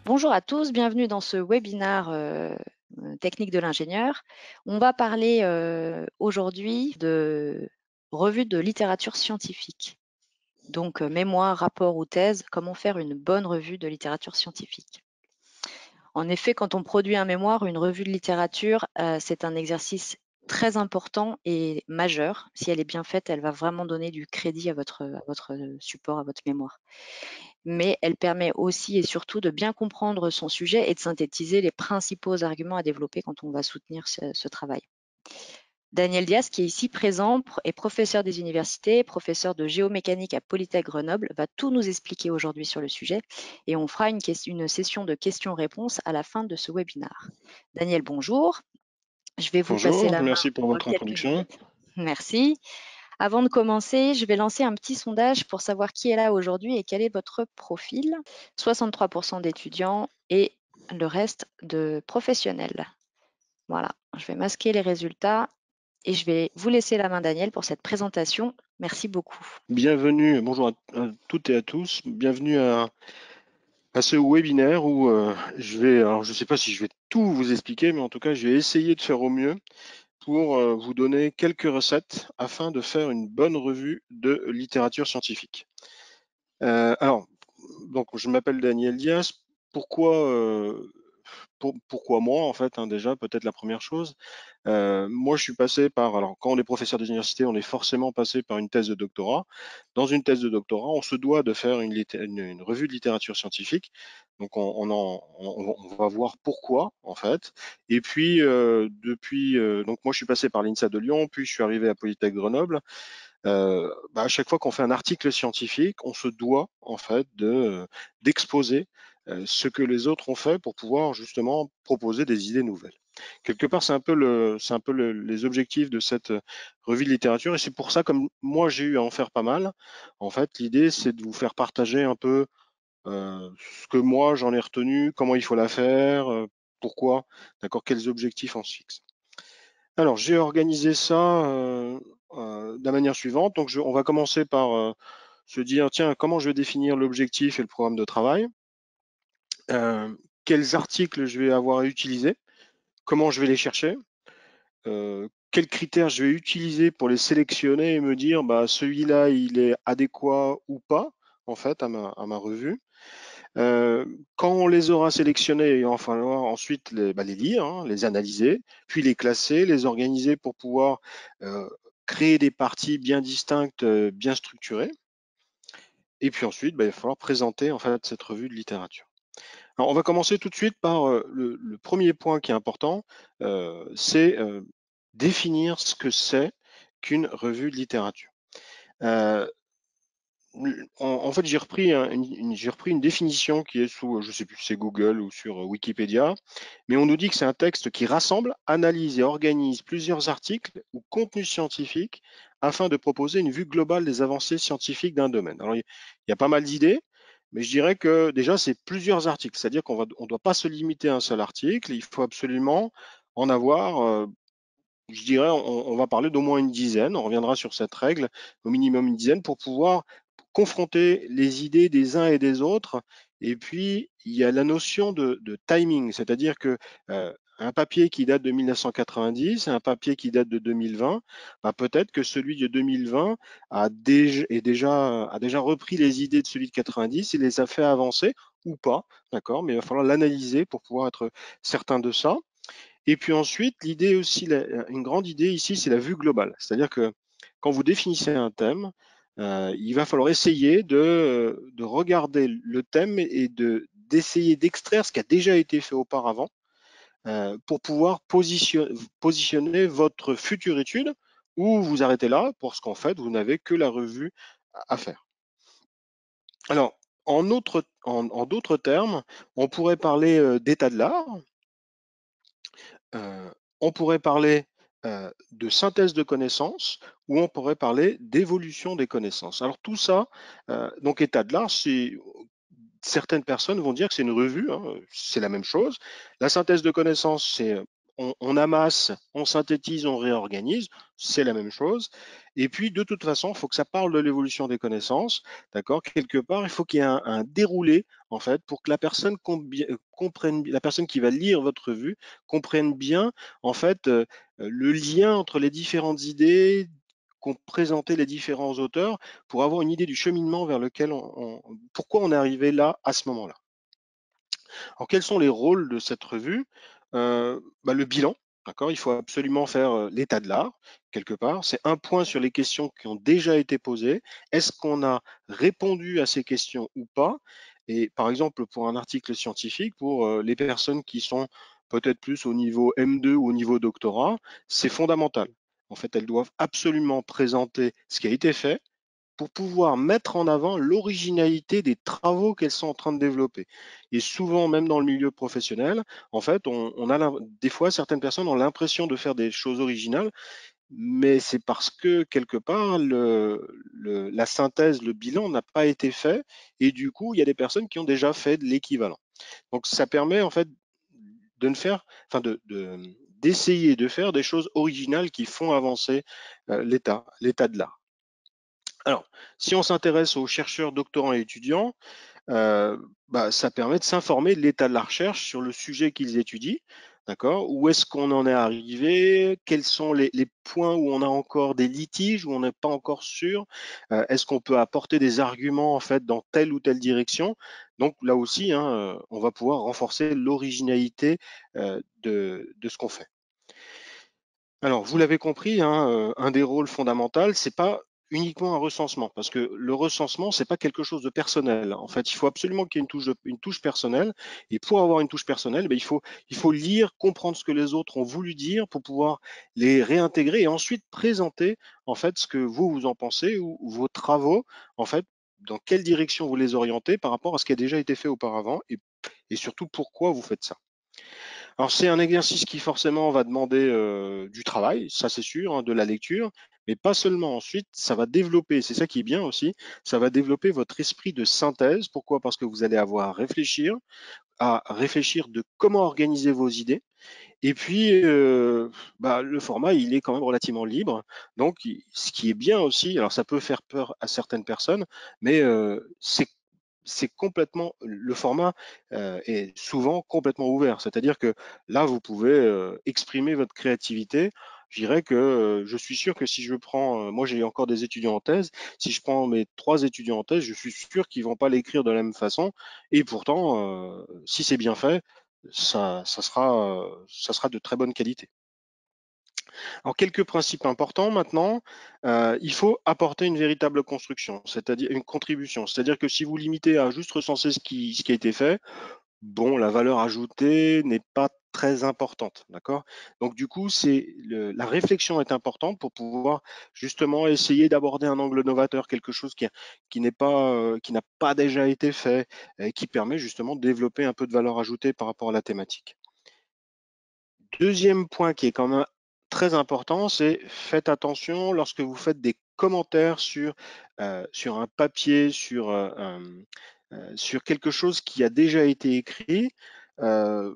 Bonjour à tous, bienvenue dans ce webinaire technique de l'ingénieur. On va parler aujourd'hui de revue de littérature scientifique. Donc mémoire, rapport ou thèse, comment faire une bonne revue de littérature scientifique. En effet, quand on produit un mémoire, une revue de littérature, c'est un exercice très important et majeur. Si elle est bien faite, elle va vraiment donner du crédit à votre support, à votre mémoire. Mais elle permet aussi et surtout de bien comprendre son sujet et de synthétiser les principaux arguments à développer quand on va soutenir ce travail. Daniel Diaz, qui est ici présent, est professeur des universités, professeur de géomécanique à Polytech Grenoble, va tout nous expliquer aujourd'hui sur le sujet et on fera une session de questions-réponses à la fin de ce webinaire. Daniel, bonjour. Je vais vous passer Bonjour, la main merci pour pour votre quelques introduction. minutes. Merci. Avant de commencer, je vais lancer un petit sondage pour savoir qui est là aujourd'hui et quel est votre profil. 63% d'étudiants et le reste de professionnels. Voilà, je vais masquer les résultats et je vais vous laisser la main, Daniel, pour cette présentation. Merci beaucoup. Bienvenue, bonjour à toutes et à tous. Bienvenue à ce webinaire où alors je ne sais pas si je vais tout vous expliquer, mais en tout cas, je vais essayer de faire au mieux pour vous donner quelques recettes afin de faire une bonne revue de littérature scientifique. Alors, donc je m'appelle Daniel Diaz. Pourquoi moi, en fait, déjà, peut-être la première chose. Moi, je suis passé par, alors quand on est professeur d'université, on est forcément passé par une thèse de doctorat. Dans une thèse de doctorat, on se doit de faire une revue de littérature scientifique. Donc, on va voir pourquoi, en fait. Et puis, donc moi, je suis passé par l'INSA de Lyon, puis je suis arrivé à Polytech Grenoble. À chaque fois qu'on fait un article scientifique, on se doit en fait d'exposer ce que les autres ont fait pour pouvoir justement proposer des idées nouvelles. Quelque part, les objectifs de cette revue de littérature, et c'est pour ça, comme moi j'ai eu à en faire pas mal. En fait, l'idée c'est de vous faire partager un peu ce que moi j'en ai retenu, comment il faut la faire, pourquoi, d'accord, quels objectifs on se fixe. Alors, j'ai organisé ça de la manière suivante. Donc, on va commencer par se dire, tiens, comment je vais définir l'objectif et le programme de travail, quels articles je vais avoir à utiliser, comment je vais les chercher, quels critères je vais utiliser pour les sélectionner et me dire, bah, celui-là, il est adéquat ou pas, en fait, à ma revue. Quand on les aura sélectionnés, il va falloir ensuite les lire, hein, les analyser, puis les classer, les organiser pour pouvoir créer des parties bien distinctes, bien structurées. Et puis ensuite, il va falloir présenter en fait cette revue de littérature. Alors, on va commencer tout de suite par le premier point qui est important, c'est définir ce que c'est qu'une revue de littérature. En fait, j'ai repris une définition qui est sous, je sais plus si c'est Google ou sur Wikipédia, mais on nous dit que c'est un texte qui rassemble, analyse et organise plusieurs articles ou contenus scientifiques afin de proposer une vue globale des avancées scientifiques d'un domaine. Alors, il y a pas mal d'idées, mais je dirais que déjà, c'est plusieurs articles, c'est-à-dire qu'on ne doit pas se limiter à un seul article, il faut absolument en avoir, je dirais, on va parler d'au moins une dizaine, on reviendra sur cette règle, au minimum une dizaine, pour pouvoir confronter les idées des uns et des autres. Et puis, il y a la notion de timing, c'est-à-dire que un papier qui date de 1990 et un papier qui date de 2020, peut-être que celui de 2020 a déjà repris les idées de celui de 90 et les a fait avancer ou pas, d'accord, mais il va falloir l'analyser pour pouvoir être certain de ça. Et puis ensuite, l'idée aussi, une grande idée ici, c'est la vue globale. C'est-à-dire que quand vous définissez un thème, il va falloir essayer de regarder le thème et d'essayer d'extraire ce qui a déjà été fait auparavant pour pouvoir positionner votre future étude ou vous arrêtez là parce qu'en fait, vous n'avez que la revue à faire. Alors, en d'autres termes, on pourrait parler d'état de l'art. On pourrait parler de synthèse de connaissances ou on pourrait parler d'évolution des connaissances. Alors tout ça, donc état de l'art, certaines personnes vont dire que c'est une revue, hein, c'est la même chose. La synthèse de connaissances, c'est on amasse, on synthétise, on réorganise, c'est la même chose. Et puis, de toute façon, il faut que ça parle de l'évolution des connaissances, d'accord? Quelque part, il faut qu'il y ait un déroulé, en fait, pour que la personne comprenne, la personne qui va lire votre revue comprenne bien, en fait, le lien entre les différentes idées qu'ont présenté les différents auteurs pour avoir une idée du cheminement vers lequel pourquoi on est arrivé là à ce moment-là. Alors, quels sont les rôles de cette revue? Le bilan, d'accord? Il faut absolument faire l'état de l'art, quelque part. C'est un point sur les questions qui ont déjà été posées. Est-ce qu'on a répondu à ces questions ou pas? Et par exemple, pour un article scientifique, pour les personnes qui sont peut-être plus au niveau M2 ou au niveau doctorat, c'est fondamental. En fait, elles doivent absolument présenter ce qui a été fait, pour pouvoir mettre en avant l'originalité des travaux qu'elles sont en train de développer. Et souvent, même dans le milieu professionnel, en fait, des fois, certaines personnes ont l'impression de faire des choses originales, mais c'est parce que quelque part, la synthèse, le bilan n'a pas été fait, et du coup, il y a des personnes qui ont déjà fait de l'équivalent. Donc, ça permet en fait de ne faire, enfin d'essayer de faire des choses originales qui font avancer l'état de l'art. Alors, si on s'intéresse aux chercheurs, doctorants et étudiants, ça permet de s'informer de l'état de la recherche sur le sujet qu'ils étudient, d'accord? Où est-ce qu'on en est arrivé? Quels sont les points où on a encore des litiges, où on n'est pas encore sûr? Est-ce qu'on peut apporter des arguments en fait dans telle ou telle direction? Donc là aussi, hein, on va pouvoir renforcer l'originalité de ce qu'on fait. Alors, vous l'avez compris, hein, un des rôles fondamentaux, c'est pas uniquement un recensement, parce que le recensement, c'est pas quelque chose de personnel. En fait, il faut absolument qu'il y ait une touche personnelle. Et pour avoir une touche personnelle, il faut lire, comprendre ce que les autres ont voulu dire pour pouvoir les réintégrer et ensuite présenter en fait ce que vous en pensez ou vos travaux, en fait, dans quelle direction vous les orientez par rapport à ce qui a déjà été fait auparavant et surtout pourquoi vous faites ça. Alors c'est un exercice qui forcément va demander du travail, ça c'est sûr, hein, de la lecture, mais pas seulement. Ensuite, ça va développer, c'est ça qui est bien aussi, ça va développer votre esprit de synthèse. Pourquoi? Parce que vous allez avoir à réfléchir de comment organiser vos idées. Et puis, le format, il est quand même relativement libre. Donc, ce qui est bien aussi, alors ça peut faire peur à certaines personnes, mais c'est complètement le format est souvent complètement ouvert. C'est-à-dire que là, vous pouvez exprimer votre créativité. Je dirais que je suis sûr que si je prends, moi j'ai encore des étudiants en thèse, si je prends mes 3 étudiants en thèse, je suis sûr qu'ils vont pas l'écrire de la même façon. Et pourtant, si c'est bien fait, ça sera de très bonne qualité. Alors, quelques principes importants maintenant. Il faut apporter une véritable construction, c'est-à-dire une contribution. C'est-à-dire que si vous limitez à juste recenser ce qui a été fait, bon, la valeur ajoutée n'est pas très importante, d'accord? Donc du coup, la réflexion est importante pour pouvoir justement essayer d'aborder un angle novateur, quelque chose qui n'est pas, qui n'a pas déjà été fait, et qui permet justement de développer un peu de valeur ajoutée par rapport à la thématique. Deuxième point qui est quand même très important, c'est faites attention lorsque vous faites des commentaires sur un papier, sur quelque chose qui a déjà été écrit. euh,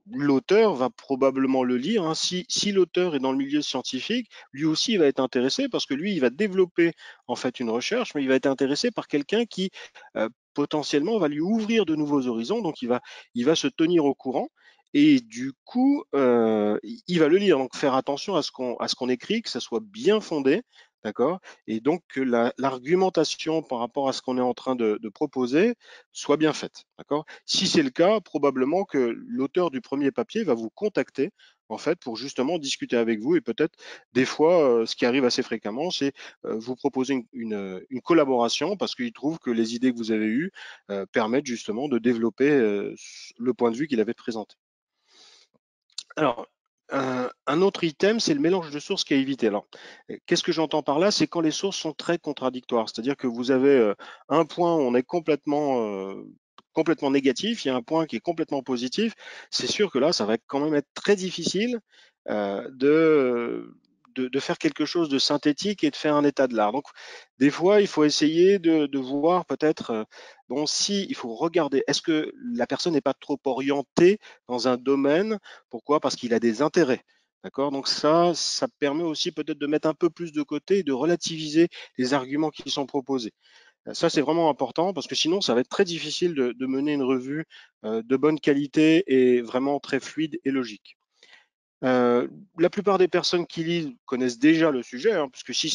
L'auteur va probablement le lire, hein. Si l'auteur est dans le milieu scientifique, lui aussi il va être intéressé parce que lui, il va développer en fait une recherche, mais il va être intéressé par quelqu'un qui potentiellement va lui ouvrir de nouveaux horizons. Donc il va se tenir au courant. Et du coup, il va le lire. Donc, faire attention à ce qu'on écrit, que ça soit bien fondé, d'accord? Et donc que l'argumentation par rapport à ce qu'on est en train de proposer soit bien faite, d'accord? Si c'est le cas, probablement que l'auteur du premier papier va vous contacter en fait pour justement discuter avec vous et peut-être des fois, ce qui arrive assez fréquemment, c'est vous proposer une collaboration parce qu'il trouve que les idées que vous avez eues permettent justement de développer le point de vue qu'il avait présenté. Alors, un autre item, c'est le mélange de sources qui est évité. Alors, qu'est-ce que j'entends par là? C'est quand les sources sont très contradictoires. C'est-à-dire que vous avez un point où on est complètement négatif, il y a un point qui est complètement positif. C'est sûr que là, ça va quand même être très difficile de, de faire quelque chose de synthétique et de faire un état de l'art. Donc, des fois, il faut essayer de voir peut-être, bon, si il faut regarder, est-ce que la personne n'est pas trop orientée dans un domaine? Pourquoi? Parce qu'il a des intérêts. D'accord? Donc ça permet aussi peut-être de mettre un peu plus de côté et de relativiser les arguments qui sont proposés. Ça, c'est vraiment important parce que sinon, ça va être très difficile de mener une revue de bonne qualité et vraiment très fluide et logique. La plupart des personnes qui lisent connaissent déjà le sujet, hein, parce que si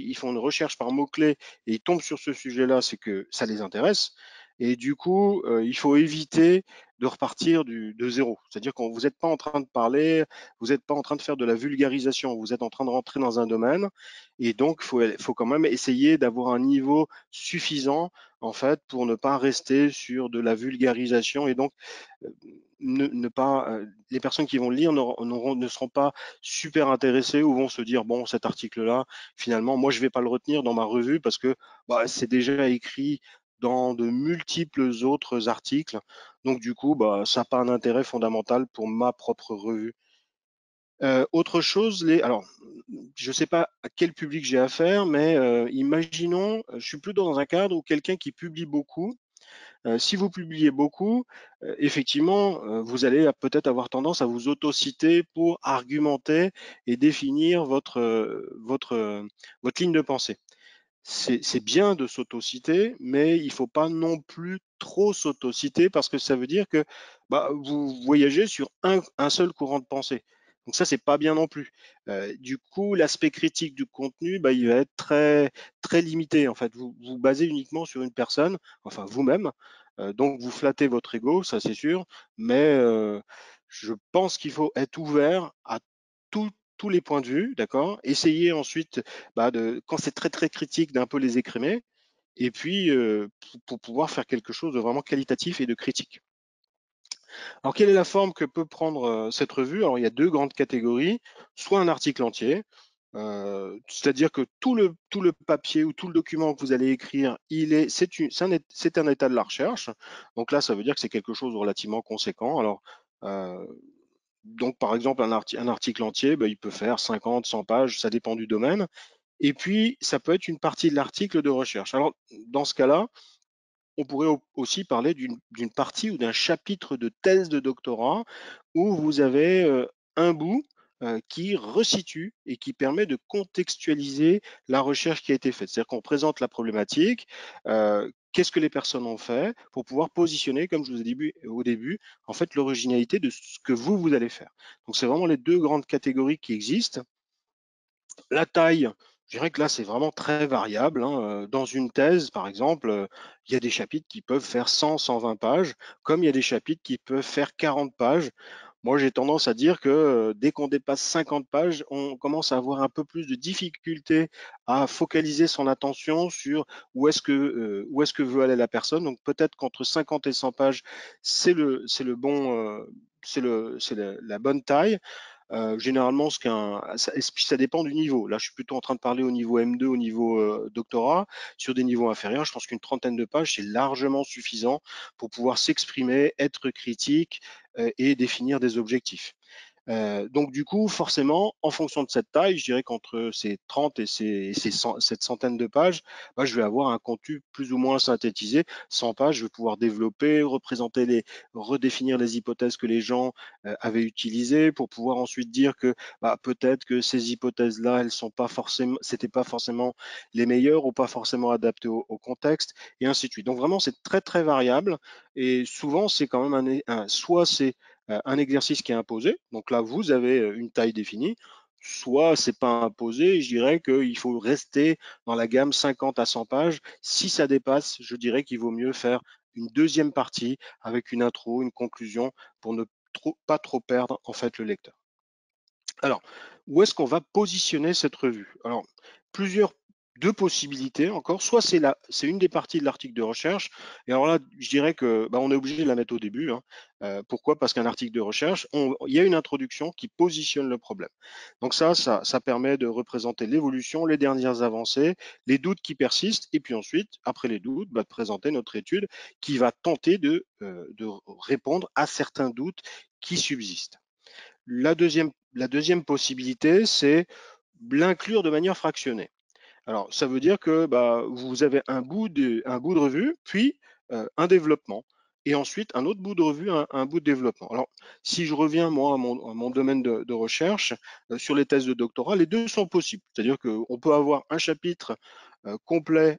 ils font une recherche par mots-clés et ils tombent sur ce sujet-là, c'est que ça les intéresse. Et du coup, il faut éviter de repartir de zéro. C'est-à-dire que vous n'êtes pas en train de parler, vous n'êtes pas en train de faire de la vulgarisation, vous êtes en train de rentrer dans un domaine. Et donc, faut quand même essayer d'avoir un niveau suffisant, en fait, pour ne pas rester sur de la vulgarisation et donc euh, ne pas, les personnes qui vont le lire ne seront pas super intéressées ou vont se dire bon, cet article-là, finalement, moi je vais pas le retenir dans ma revue parce que bah, c'est déjà écrit dans de multiples autres articles. Donc du coup, bah, ça n'a pas un intérêt fondamental pour ma propre revue. Autre chose, alors, je ne sais pas à quel public j'ai affaire, mais imaginons, je suis plus dans un cadre où quelqu'un qui publie beaucoup, si vous publiez beaucoup, effectivement, vous allez peut-être avoir tendance à vous autociter pour argumenter et définir votre ligne de pensée. C'est bien de s'autociter, mais il ne faut pas non plus trop s'autociter parce que ça veut dire que bah, vous voyagez sur un seul courant de pensée. Donc ça, c'est pas bien non plus. Du coup, l'aspect critique du contenu, bah, il va être très, très limité. En fait, vous vous basez uniquement sur une personne, enfin vous-même. Donc vous flattez votre ego, ça c'est sûr, mais je pense qu'il faut être ouvert à tous les points de vue, d'accord? Essayez ensuite bah, quand c'est très très critique, d'un peu les écrémer, et puis pour pouvoir faire quelque chose de vraiment qualitatif et de critique. Alors, quelle est la forme que peut prendre cette revue? Alors, il y a deux grandes catégories, soit un article entier, c'est-à-dire que tout le papier ou tout le document que vous allez écrire, c'est un état de la recherche. Donc là, ça veut dire que c'est quelque chose de relativement conséquent. Alors, euh, donc, par exemple, un article entier, ben, il peut faire 50, 100 pages, ça dépend du domaine. Et puis, ça peut être une partie de l'article de recherche. Alors, dans ce cas-là, on pourrait aussi parler d'une partie ou d'un chapitre de thèse de doctorat où vous avez un bout qui resitue et qui permet de contextualiser la recherche qui a été faite. C'est-à-dire qu'on présente la problématique, qu'est-ce que les personnes ont fait pour pouvoir positionner, comme je vous ai dit au début, en fait, l'originalité de ce que vous allez faire. Donc, c'est vraiment les deux grandes catégories qui existent. La taille, je dirais que là, c'est vraiment très variable, hein. Dans une thèse, par exemple, il y a des chapitres qui peuvent faire 100, 120 pages, comme il y a des chapitres qui peuvent faire 40 pages. Moi, j'ai tendance à dire que dès qu'on dépasse 50 pages, on commence à avoir un peu plus de difficulté à focaliser son attention sur où est-ce que veut aller la personne. Donc peut-être qu'entre 50 et 100 pages, c'est le bon, la bonne taille. Généralement, et puis ça dépend du niveau. Là, je suis plutôt en train de parler au niveau M2, au niveau doctorat. Sur des niveaux inférieurs, je pense qu'une trentaine de pages, c'est largement suffisant pour pouvoir s'exprimer, être critique et définir des objectifs. Donc du coup, forcément, en fonction de cette taille, je dirais qu'entre ces 30 et cette centaine de pages, bah, je vais avoir un contenu plus ou moins synthétisé. 100 pages, je vais pouvoir développer, redéfinir les hypothèses que les gens avaient utilisées pour pouvoir ensuite dire que bah, peut-être que ces hypothèses-là, elles sont pas forcément, c'était pas forcément les meilleures ou pas forcément adaptées au contexte et ainsi de suite. Donc vraiment, c'est très très variable et souvent c'est quand même soit c'est un exercice qui est imposé. Donc là, vous avez une taille définie. Soit c'est pas imposé, je dirais qu'il faut rester dans la gamme 50 à 100 pages. Si ça dépasse, je dirais qu'il vaut mieux faire une deuxième partie avec une intro, une conclusion pour ne pas trop perdre en fait le lecteur. Alors, où est-ce qu'on va positionner cette revue? Alors, plusieurs, deux possibilités encore. Soit c'est une des parties de l'article de recherche. Et alors là, je dirais que bah, on est obligé de la mettre au début, hein. Pourquoi? Parce qu'un article de recherche, il y a une introduction qui positionne le problème. Donc ça permet de représenter l'évolution, les dernières avancées, les doutes qui persistent, et puis ensuite, après les doutes, bah, de présenter notre étude qui va tenter de répondre à certains doutes qui subsistent. La deuxième possibilité, c'est l'inclure de manière fractionnée. Alors, ça veut dire que bah, vous avez un bout de revue, puis un développement, et ensuite un autre bout de revue, un bout de développement. Alors, si je reviens moi à mon domaine de recherche, sur les thèses de doctorat, les deux sont possibles. C'est-à-dire qu'on peut avoir un chapitre complet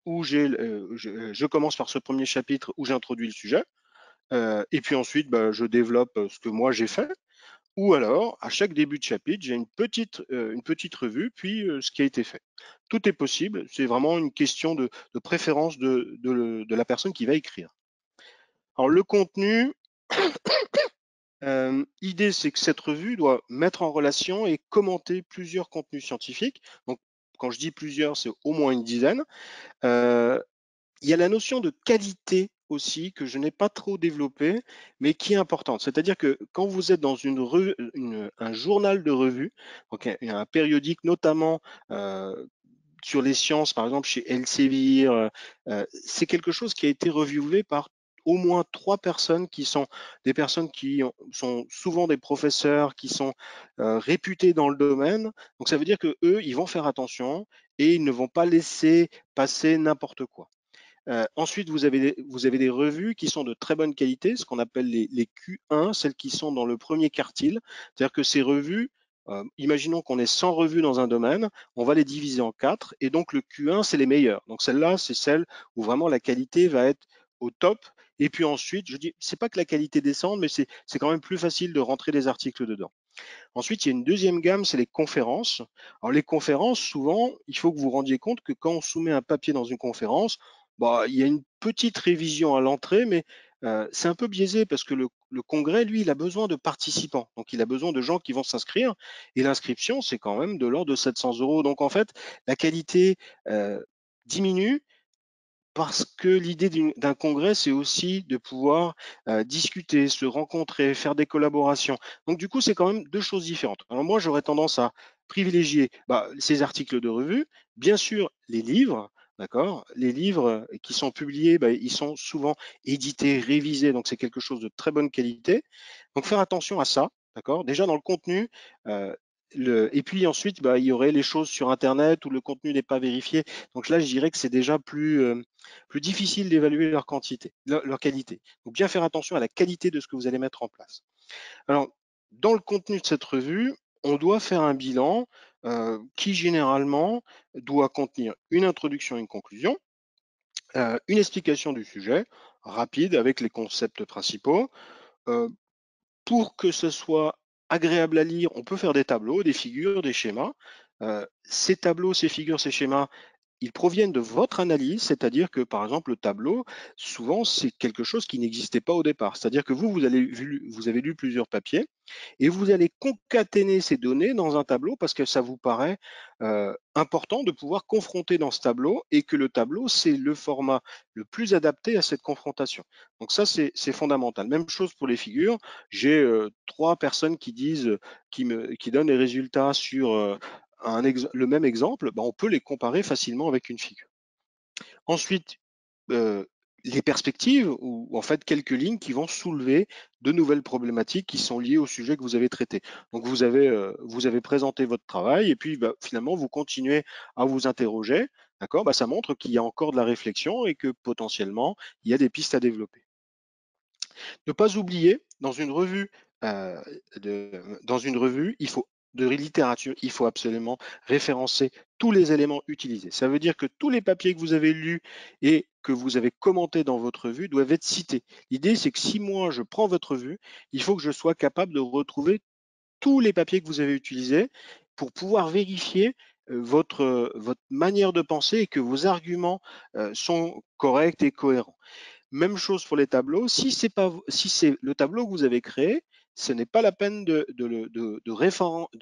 où je commence par ce premier chapitre où j'introduis le sujet, et puis ensuite bah, je développe ce que moi j'ai fait. Ou alors, à chaque début de chapitre, j'ai une petite revue, puis ce qui a été fait. Tout est possible, c'est vraiment une question de préférence de la personne qui va écrire. Alors le contenu, l'idée c'est que cette revue doit mettre en relation et commenter plusieurs contenus scientifiques. Donc quand je dis plusieurs, c'est au moins une dizaine. Euh, Il y a la notion de qualité aussi que je n'ai pas trop développée, mais qui est importante. C'est-à-dire que quand vous êtes dans un journal de revue, donc un périodique notamment sur les sciences, par exemple chez Elsevier, c'est quelque chose qui a été reviewé par au moins trois personnes qui sont des personnes sont souvent des professeurs, qui sont réputés dans le domaine. Donc ça veut dire que eux, ils vont faire attention et ils ne vont pas laisser passer n'importe quoi. Ensuite, vous avez des revues qui sont de très bonne qualité, ce qu'on appelle les Q1, celles qui sont dans le premier quartile. C'est-à-dire que ces revues, imaginons qu'on ait 100 revues dans un domaine, on va les diviser en 4, et donc le Q1, c'est les meilleures. Donc celle-là, c'est celle où vraiment la qualité va être au top. Et puis ensuite, je dis, c'est pas que la qualité descende, mais c'est quand même plus facile de rentrer des articles dedans. Ensuite, il y a une deuxième gamme, c'est les conférences. Alors les conférences, souvent, il faut que vous vous rendiez compte que quand on soumet un papier dans une conférence, bah, il y a une petite révision à l'entrée, mais c'est un peu biaisé parce que le congrès, lui, il a besoin de participants. Donc, il a besoin de gens qui vont s'inscrire. Et l'inscription, c'est quand même de l'ordre de 700 euros. Donc, en fait, la qualité diminue parce que l'idée d'un congrès, c'est aussi de pouvoir discuter, se rencontrer, faire des collaborations. Donc du coup, c'est quand même deux choses différentes. Alors moi, j'aurais tendance à privilégier bah, ces articles de revue, bien sûr les livres, d'accord. Les livres qui sont publiés, bah, ils sont souvent édités, révisés, donc c'est quelque chose de très bonne qualité. Donc faire attention à ça, d'accord. Déjà dans le contenu. Et puis ensuite, bah, il y aurait les choses sur Internet où le contenu n'est pas vérifié. Donc là, je dirais que c'est déjà plus difficile d'évaluer leur quantité, leur qualité. Donc bien faire attention à la qualité de ce que vous allez mettre en place. Alors, dans le contenu de cette revue, on doit faire un bilan qui généralement doit contenir une introduction et une conclusion, une explication du sujet rapide avec les concepts principaux. Euh, pour que ce soit agréable à lire, on peut faire des tableaux, des figures, des schémas. Ces tableaux, ces figures, ces schémas, ils proviennent de votre analyse, c'est-à-dire que par exemple le tableau, souvent c'est quelque chose qui n'existait pas au départ. C'est-à-dire que vous avez lu plusieurs papiers et vous allez concaténer ces données dans un tableau parce que ça vous paraît important de pouvoir confronter dans ce tableau et que le tableau, c'est le format le plus adapté à cette confrontation. Donc ça, c'est fondamental. Même chose pour les figures. J'ai trois personnes qui disent, qui donnent les résultats sur le même exemple, ben, on peut les comparer facilement avec une figure. Ensuite, euh, les perspectives, ou en fait quelques lignes qui vont soulever de nouvelles problématiques qui sont liées au sujet que vous avez traité. Donc vous avez présenté votre travail et puis bah, finalement vous continuez à vous interroger, d'accord? Bah, ça montre qu'il y a encore de la réflexion et que potentiellement il y a des pistes à développer. Ne pas oublier, euh, dans une revue, il faut de littérature, il faut absolument référencer tous les éléments utilisés. Ça veut dire que tous les papiers que vous avez lus et que vous avez commentés dans votre revue doivent être cités. L'idée, c'est que si moi je prends votre revue, il faut que je sois capable de retrouver tous les papiers que vous avez utilisés pour pouvoir vérifier votre manière de penser et que vos arguments sont corrects et cohérents. Même chose pour les tableaux. Si c'est le tableau que vous avez créé, ce n'est pas la peine de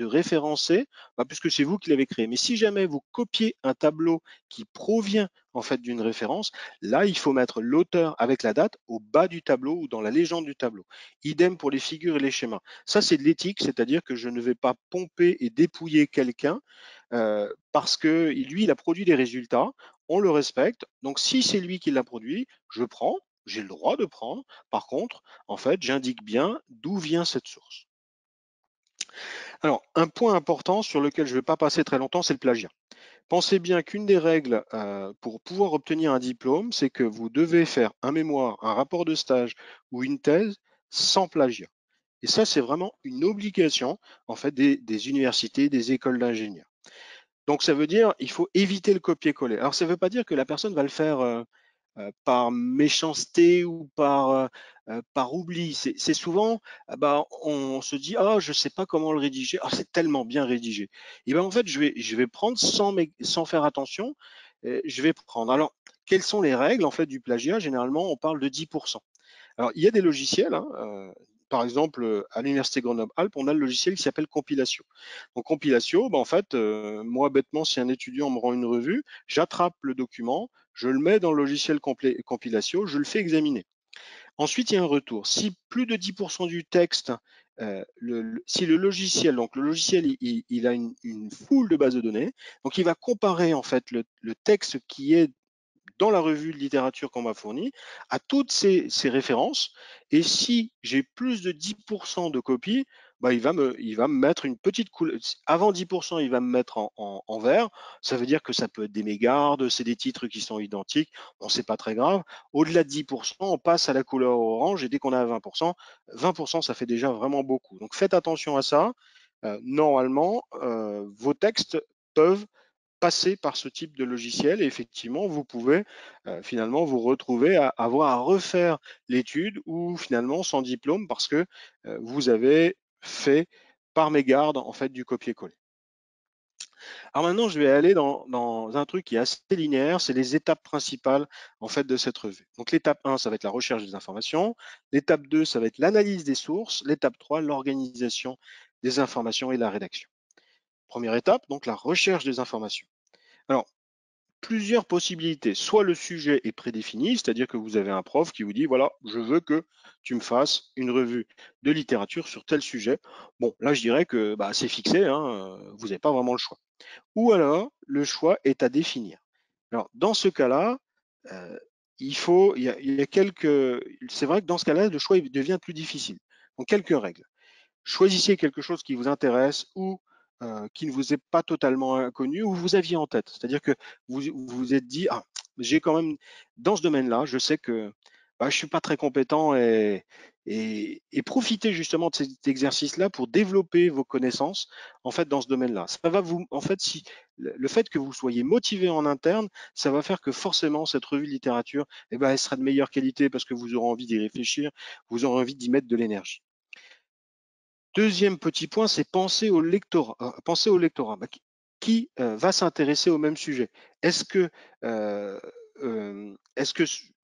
référencer, bah, puisque c'est vous qui l'avez créé. Mais si jamais vous copiez un tableau qui provient en fait d'une référence, là, il faut mettre l'auteur avec la date au bas du tableau ou dans la légende du tableau. Idem pour les figures et les schémas. Ça, c'est de l'éthique, c'est-à-dire que je ne vais pas pomper et dépouiller quelqu'un parce que lui, il a produit des résultats, on le respecte. Donc, si c'est lui qui l'a produit, je prends, j'ai le droit de prendre. Par contre, en fait, j'indique bien d'où vient cette source. Alors, un point important sur lequel je ne vais pas passer très longtemps, c'est le plagiat. Pensez bien qu'une des règles pour pouvoir obtenir un diplôme, c'est que vous devez faire un mémoire, un rapport de stage ou une thèse sans plagiat. Et ça, c'est vraiment une obligation en fait des universités, des écoles d'ingénieurs. Donc ça veut dire il faut éviter le copier-coller. Alors ça ne veut pas dire que la personne va le faire par méchanceté ou par oubli. C'est souvent, bah, on se dit, ah, je ne sais pas comment le rédiger, ah, c'est tellement bien rédigé. Et ben en fait, je vais prendre sans faire attention, je vais prendre. Alors, quelles sont les règles en fait du plagiat? Généralement, on parle de 10%. Alors, il y a des logiciels, hein, par exemple, à l'Université Grenoble-Alpes, on a le logiciel qui s'appelle Compilatio. Donc, Compilatio, bah, en fait, moi, bêtement, si un étudiant me rend une revue, j'attrape le document, je le mets dans le logiciel Compilatio, je le fais examiner. Ensuite, il y a un retour. Si plus de 10% du texte, si le logiciel, donc le logiciel, il a une foule de bases de données, donc il va comparer en fait le texte qui est dans la revue de littérature qu'on m'a fournie à toutes ces références. Et si j'ai plus de 10% de copies, bah, il va me mettre une petite couleur. Avant 10%, il va me mettre en vert. Ça veut dire que ça peut être des mégardes, c'est des titres qui sont identiques. Bon, c'est pas très grave. Au-delà de 10%, on passe à la couleur orange. Et dès qu'on a 20%, 20%, ça fait déjà vraiment beaucoup. Donc faites attention à ça. Normalement, vos textes peuvent passer par ce type de logiciel et effectivement, vous pouvez finalement vous retrouver à avoir à refaire l'étude ou finalement sans diplôme parce que vous avez fait par mégarde en fait du copier-coller. Alors maintenant, je vais aller dans un truc qui est assez linéaire, c'est les étapes principales en fait de cette revue. Donc l'étape 1, ça va être la recherche des informations. L'étape 2, ça va être l'analyse des sources. L'étape 3, l'organisation des informations et la rédaction. Première étape, donc la recherche des informations. Alors, plusieurs possibilités. Soit le sujet est prédéfini, c'est-à-dire que vous avez un prof qui vous dit, voilà, je veux que tu me fasses une revue de littérature sur tel sujet. Bon, là, je dirais que bah, c'est fixé, hein, vous n'avez pas vraiment le choix. Ou alors, le choix est à définir. Alors, dans ce cas-là, euh, il y a quelques, c'est vrai que dans ce cas-là, le choix il devient plus difficile. Donc, quelques règles. Choisissez quelque chose qui vous intéresse ou qui ne vous est pas totalement inconnu ou vous aviez en tête. C'est-à-dire que vous vous êtes dit, ah, j'ai quand même, dans ce domaine-là, je sais que bah, je ne suis pas très compétent et profitez justement de cet exercice-là pour développer vos connaissances en fait dans ce domaine-là. Ça va vous, en fait, si le fait que vous soyez motivé en interne, ça va faire que forcément cette revue de littérature, eh ben, elle sera de meilleure qualité parce que vous aurez envie d'y réfléchir, vous aurez envie d'y mettre de l'énergie. Deuxième petit point, c'est penser au lectorat. Penser au lectorat. Bah, qui va s'intéresser au même sujet? Est-ce que,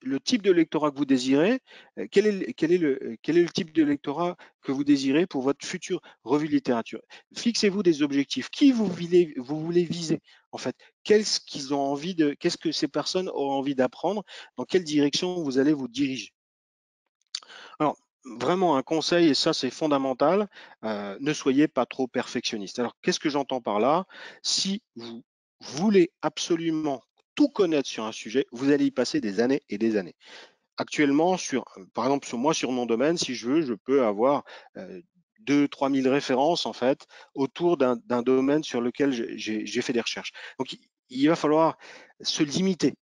le type de lectorat que vous désirez, quel est le type de lectorat que vous désirez pour votre future revue de littérature? Fixez-vous des objectifs. Qui vous voulez viser en fait? Qu'est-ce que ces personnes auront envie d'apprendre? Dans quelle direction vous allez vous diriger? Alors, vraiment un conseil, et ça c'est fondamental, ne soyez pas trop perfectionniste. Alors, qu'est-ce que j'entends par là? Si vous voulez absolument tout connaître sur un sujet, vous allez y passer des années et des années. Actuellement, par exemple, sur mon domaine, si je veux, je peux avoir 2 000 à 3 000 références en fait autour d'un domaine sur lequel j'ai fait des recherches. Donc, il va falloir se limiter.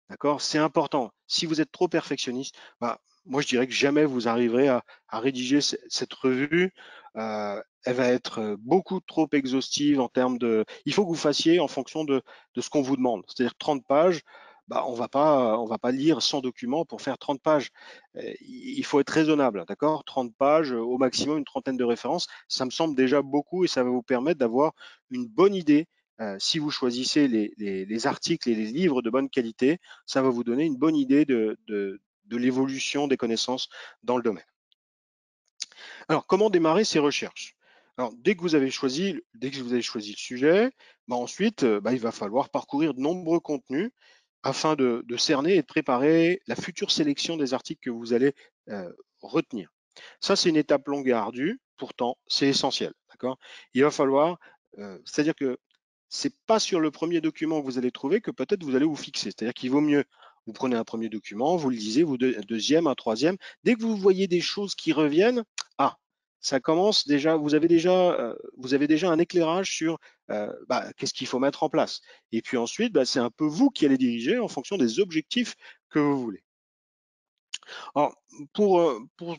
D'accord? C'est important. Si vous êtes trop perfectionniste, bah, moi je dirais que jamais vous arriverez à rédiger cette revue. Elle va être beaucoup trop exhaustive en termes de. Il faut que vous fassiez en fonction de ce qu'on vous demande. C'est-à-dire 30 pages, bah, on va pas lire 100 documents pour faire 30 pages. Il faut être raisonnable, d'accord? 30 pages, au maximum une trentaine de références, ça me semble déjà beaucoup et ça va vous permettre d'avoir une bonne idée. Si vous choisissez les articles et les livres de bonne qualité, ça va vous donner une bonne idée de l'évolution des connaissances dans le domaine. Alors, comment démarrer ces recherches? Alors, dès que vous avez choisi le sujet, bah ensuite, bah, il va falloir parcourir de nombreux contenus afin de cerner et de préparer la future sélection des articles que vous allez retenir. Ça, c'est une étape longue et ardue, pourtant, c'est essentiel. D'accord? Il va falloir, c'est-à-dire que c'est pas sur le premier document que vous allez trouver que peut-être vous allez vous fixer. C'est-à-dire qu'il vaut mieux, vous prenez un premier document, vous le lisez, un deuxième, un troisième. Dès que vous voyez des choses qui reviennent, ah, ça commence déjà, vous avez déjà un éclairage sur qu'est-ce qu'il faut mettre en place. Et puis ensuite, c'est un peu vous qui allez diriger en fonction des objectifs que vous voulez. Alors, pour, euh, pour,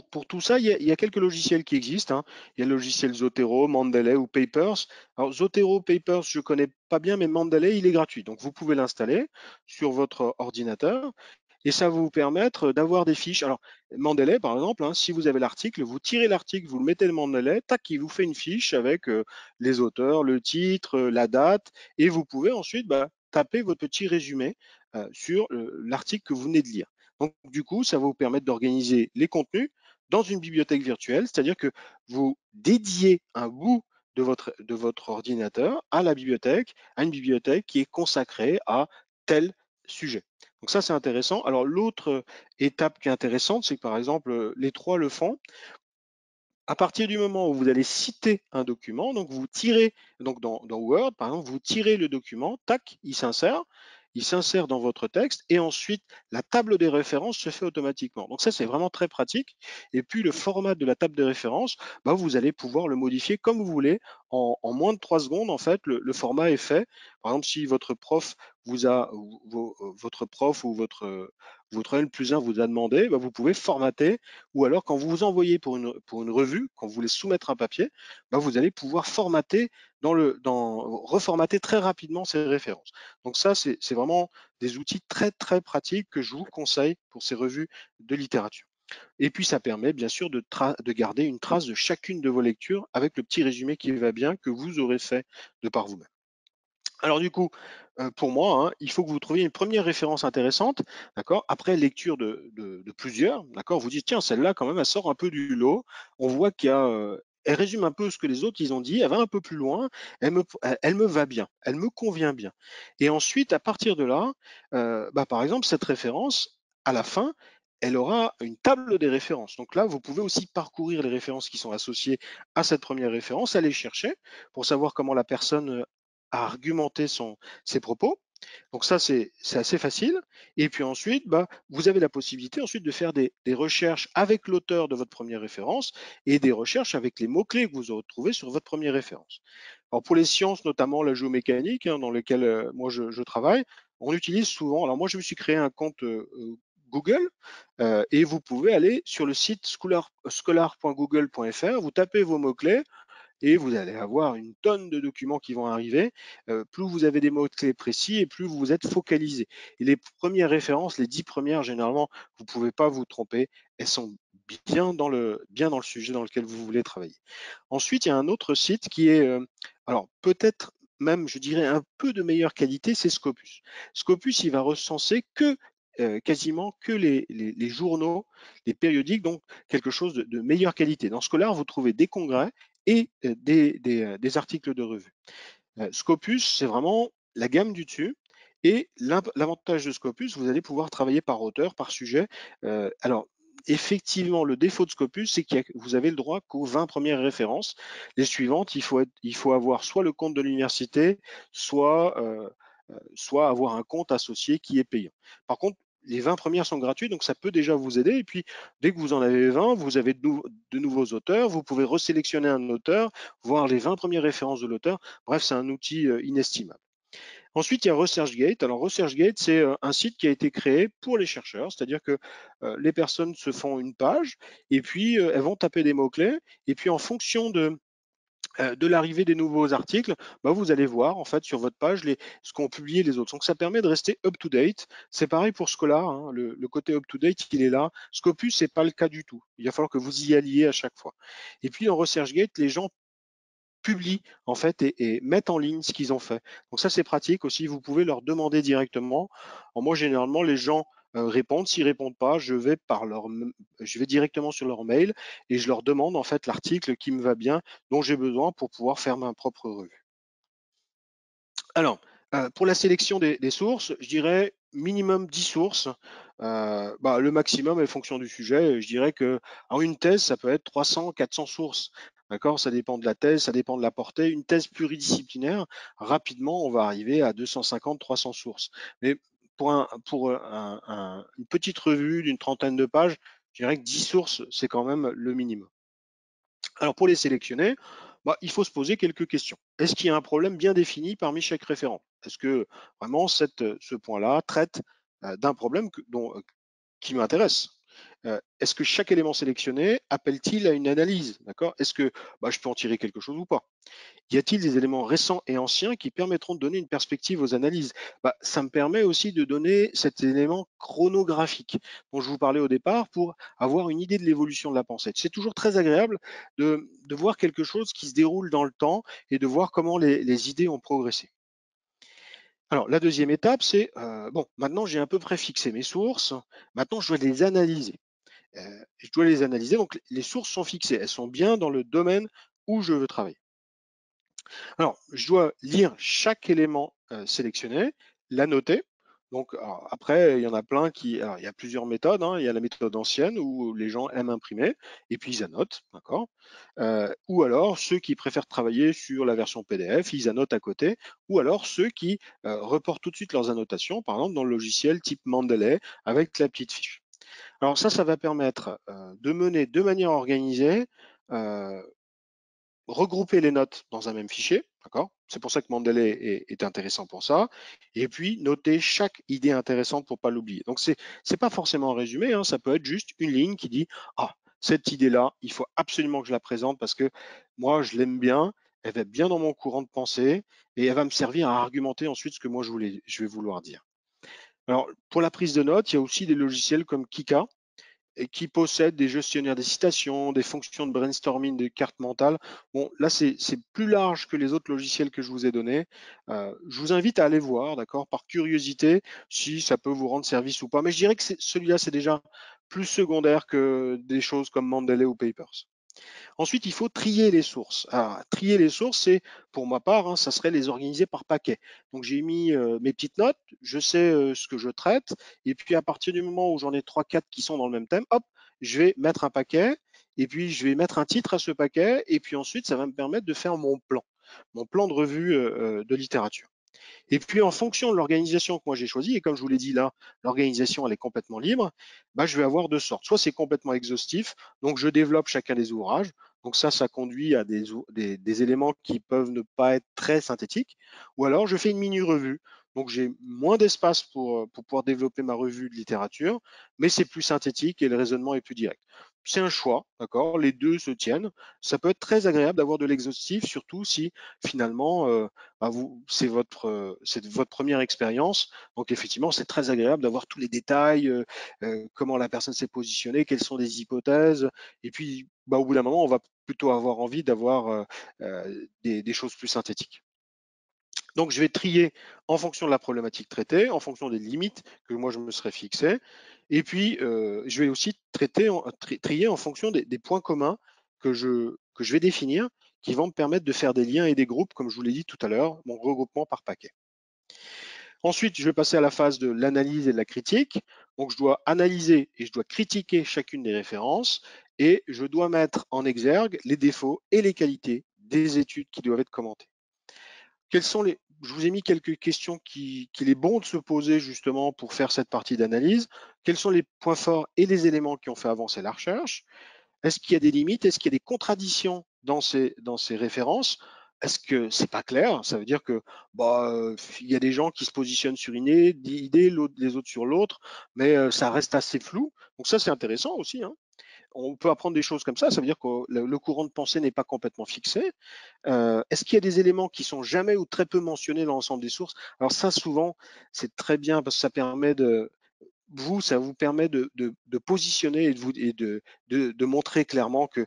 pour tout ça, il y a quelques logiciels qui existent, hein. Il y a le logiciel Zotero, Mendeley ou Papers. Alors, Zotero, Papers, je ne connais pas bien, mais Mendeley, il est gratuit. Donc, vous pouvez l'installer sur votre ordinateur et ça va vous permettre d'avoir des fiches. Alors, Mendeley, par exemple, hein, si vous avez l'article, vous tirez l'article, vous le mettez dans Mendeley, tac, il vous fait une fiche avec les auteurs, le titre, la date, et vous pouvez ensuite taper votre petit résumé sur l'article que vous venez de lire. Donc, du coup, ça va vous permettre d'organiser les contenus dans une bibliothèque virtuelle, c'est-à-dire que vous dédiez un bout de votre ordinateur à la bibliothèque, à une bibliothèque qui est consacrée à tel sujet. Donc ça, c'est intéressant. Alors l'autre étape qui est intéressante, c'est que par exemple, les trois le font. À partir du moment où vous allez citer un document, donc vous tirez, donc dans Word, par exemple, vous tirez le document, tac, il s'insère dans votre texte, et ensuite la table des références se fait automatiquement. Donc ça, c'est vraiment très pratique. Et puis le format de la table des références, vous allez pouvoir le modifier comme vous voulez. En moins de 3 secondes, en fait, le format est fait. Par exemple, si votre prof votre prof ou votre N+1 vous a demandé, vous pouvez formater, ou alors quand vous vous envoyez pour une revue, quand vous voulez soumettre un papier, vous allez pouvoir formater reformater très rapidement ces références. Donc ça, c'est vraiment des outils très très pratiques que je vous conseille pour ces revues de littérature. Et puis ça permet bien sûr de garder une trace de chacune de vos lectures avec le petit résumé qui va bien que vous aurez fait de par vous-même. Alors du coup, pour moi, hein, il faut que vous trouviez une première référence intéressante, d'accord? Après lecture de plusieurs, d'accord? Vous dites, tiens, celle-là, quand même, elle sort un peu du lot. On voit elle résume un peu ce que les autres ils ont dit, elle va un peu plus loin, elle me va bien, elle me convient bien. Et ensuite, à partir de là, par exemple, cette référence, à la fin, elle aura une table des références. Donc là, vous pouvez aussi parcourir les références qui sont associées à cette première référence, aller chercher pour savoir comment la personne à argumenter ses propos. Donc ça, c'est assez facile. Et puis ensuite, vous avez la possibilité ensuite de faire des recherches avec l'auteur de votre première référence et des recherches avec les mots-clés que vous aurez trouvés sur votre première référence. Alors pour les sciences, notamment la géomécanique, hein, dans lesquelles moi je travaille, on utilise souvent, alors moi je me suis créé un compte Google et vous pouvez aller sur le site scholar.google.fr, vous tapez vos mots-clés, et vous allez avoir une tonne de documents qui vont arriver. Plus vous avez des mots-clés précis et plus vous êtes focalisé. Et les premières références, les 10 premières, généralement, vous ne pouvez pas vous tromper. Elles sont bien dans le sujet dans lequel vous voulez travailler. Ensuite, il y a un autre site qui est, alors peut-être même, je dirais, un peu de meilleure qualité, c'est Scopus. Scopus, il va recenser quasiment que les journaux, les périodiques, donc quelque chose de meilleure qualité. Dans Scholar, vous trouvez des congrès et des articles de revue. Scopus, c'est vraiment la gamme du dessus. Et l'avantage de Scopus, vous allez pouvoir travailler par auteur, par sujet. Alors, effectivement, le défaut de Scopus, c'est que vous avez le droit qu'aux 20 premières références. Les suivantes, il faut avoir soit le compte de l'université, soit avoir un compte associé qui est payant. Par contre, les 20 premières sont gratuites, donc ça peut déjà vous aider. Et puis, dès que vous en avez 20, vous avez de nouveaux auteurs. Vous pouvez resélectionner un auteur, voir les 20 premières références de l'auteur. Bref, c'est un outil inestimable. Ensuite, il y a ResearchGate. Alors, ResearchGate, c'est un site qui a été créé pour les chercheurs, c'est-à-dire que les personnes se font une page et puis elles vont taper des mots-clés. Et puis, en fonction de l'arrivée des nouveaux articles, vous allez voir en fait sur votre page ce qu'ont publié les autres. Donc ça permet de rester up to date. C'est pareil pour Scholar, hein, le côté up to date, il est là. Scopus, c'est pas le cas du tout. Il va falloir que vous y alliez à chaque fois. Et puis en ResearchGate, les gens publient en fait et mettent en ligne ce qu'ils ont fait. Donc ça c'est pratique aussi, vous pouvez leur demander directement. Alors moi généralement les gens répondent, s'ils répondent pas, je vais directement sur leur mail et je leur demande en fait l'article qui me va bien, dont j'ai besoin pour pouvoir faire ma propre revue. Alors, pour la sélection des sources, je dirais minimum 10 sources. Le maximum est fonction du sujet. Je dirais que une thèse, ça peut être 300, 400 sources. D'accord? Ça dépend de la thèse, ça dépend de la portée. Une thèse pluridisciplinaire, rapidement, on va arriver à 250, 300 sources. Mais une petite revue d'une trentaine de pages, je dirais que 10 sources, c'est quand même le minimum. Alors pour les sélectionner, bah, il faut se poser quelques questions. Est-ce qu'il y a un problème bien défini parmi chaque référent? Est-ce que vraiment ce point-là traite d'un problème qui m'intéresse? Est-ce que chaque élément sélectionné appelle-t-il à une analyse? D'accord? Est-ce que bah, je peux en tirer quelque chose ou pas? Y a-t-il des éléments récents et anciens qui permettront de donner une perspective aux analyses? Bah, ça me permet aussi de donner cet élément chronographique dont je vous parlais au départ pour avoir une idée de l'évolution de la pensée. C'est toujours très agréable de voir quelque chose qui se déroule dans le temps et de voir comment les idées ont progressé. Alors, la deuxième étape, c'est, bon, maintenant j'ai à peu près fixé mes sources, maintenant je dois les analyser. Je dois les analyser, donc les sources sont fixées, elles sont bien dans le domaine où je veux travailler. Alors, je dois lire chaque élément sélectionné, la noter. Donc, alors, après, il y en a plein qui. Alors, il y a plusieurs méthodes, hein. Il y a la méthode ancienne où les gens aiment imprimer et puis ils annotent, d'accord? Ou alors ceux qui préfèrent travailler sur la version PDF, ils annotent à côté. Ou alors ceux qui reportent tout de suite leurs annotations, par exemple dans le logiciel type Mendeley avec la petite fiche. Alors ça va permettre de mener de manière organisée euh, regrouper les notes dans un même fichier, d'accord? C'est pour ça que Mendeley est intéressant pour ça. Et puis noter chaque idée intéressante pour pas l'oublier. Donc c'est pas forcément un résumé, hein, ça peut être juste une ligne qui dit ah cette idée-là, il faut absolument que je la présente parce que moi je l'aime bien, elle va bien dans mon courant de pensée et elle va me servir à argumenter ensuite ce que moi je vais vouloir dire. Alors pour la prise de notes, il y a aussi des logiciels comme Kika et qui possèdent des gestionnaires des citations, des fonctions de brainstorming, des cartes mentales. Bon, là, c'est plus large que les autres logiciels que je vous ai donnés. Je vous invite à aller voir, d'accord, par curiosité, si ça peut vous rendre service ou pas. Mais je dirais que celui-là, c'est déjà plus secondaire que des choses comme Mendeley ou Papers. Ensuite, il faut trier les sources. Alors, trier les sources, c'est pour ma part, hein, ça serait les organiser par paquet. Donc j'ai mis mes petites notes, je sais ce que je traite, et puis à partir du moment où j'en ai 3, 4 qui sont dans le même thème, hop, je vais mettre un paquet, et puis je vais mettre un titre à ce paquet, et puis ensuite ça va me permettre de faire mon plan de revue de littérature. Et puis en fonction de l'organisation que moi j'ai choisie, et comme je vous l'ai dit là, l'organisation elle est complètement libre, bah, je vais avoir deux sortes. Soit c'est complètement exhaustif, donc je développe chacun des ouvrages. Donc ça conduit à des éléments qui peuvent ne pas être très synthétiques. Ou alors je fais une mini-revue. Donc j'ai moins d'espace pour pouvoir développer ma revue de littérature, mais c'est plus synthétique et le raisonnement est plus direct. C'est un choix, d'accord? Les deux se tiennent. Ça peut être très agréable d'avoir de l'exhaustif, surtout si finalement bah, c'est votre première expérience. Donc effectivement, c'est très agréable d'avoir tous les détails, comment la personne s'est positionnée, quelles sont les hypothèses. Et puis, bah, au bout d'un moment, on va plutôt avoir envie d'avoir des choses plus synthétiques. Donc, je vais trier en fonction de la problématique traitée, en fonction des limites que moi je me serais fixé. Et puis, je vais aussi trier en fonction des points communs que je vais définir, qui vont me permettre de faire des liens et des groupes, comme je vous l'ai dit tout à l'heure, mon regroupement par paquet. Ensuite, je vais passer à la phase de l'analyse et de la critique. Donc, je dois analyser et je dois critiquer chacune des références et je dois mettre en exergue les défauts et les qualités des études qui doivent être commentées. Je vous ai mis quelques questions qu'il est bon de se poser justement pour faire cette partie d'analyse. Quels sont les points forts et les éléments qui ont fait avancer la recherche? Est-ce qu'il y a des limites? Est-ce qu'il y a des contradictions dans ces références? Est-ce que c'est pas clair? Ça veut dire que bah, il y a des gens qui se positionnent sur une idée, les autres sur l'autre, mais ça reste assez flou. Donc ça, c'est intéressant aussi, hein. On peut apprendre des choses comme ça. Ça veut dire que le courant de pensée n'est pas complètement fixé. Est-ce qu'il y a des éléments qui sont jamais ou très peu mentionnés dans l'ensemble des sources? Alors ça, souvent, c'est très bien parce que ça vous permet de positionner et de montrer clairement que